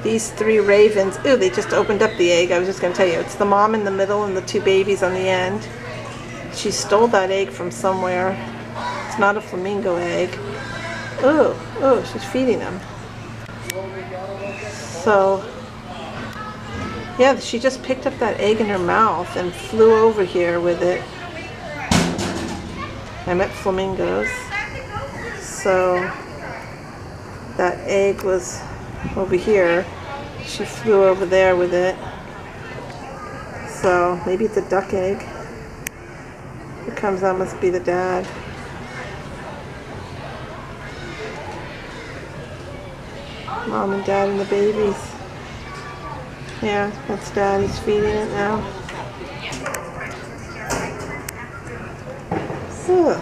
These 3 ravens, ooh, they just opened up the egg. I was just going to tell you, it's the mom in the middle and the 2 babies on the end. She stole that egg from somewhere. It's not a flamingo egg. Ooh, ooh, she's feeding them. So, yeah, she just picked up that egg in her mouth and flew over here with it. I met flamingos. So, that egg was over here. She flew over there with it. So, maybe it's a duck egg. It comes out, must be the dad. Mom and dad and the babies. Yeah, that's dad. He's feeding it now. Ugh.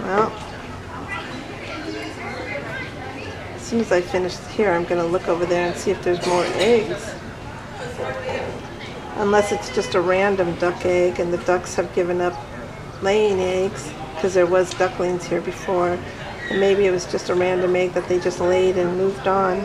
Well, as soon as I finish here, I'm going to look over there and see if there's more eggs. Unless it's just a random duck egg and the ducks have given up laying eggs, because there was ducklings here before, and maybe it was just a random egg that they just laid and moved on.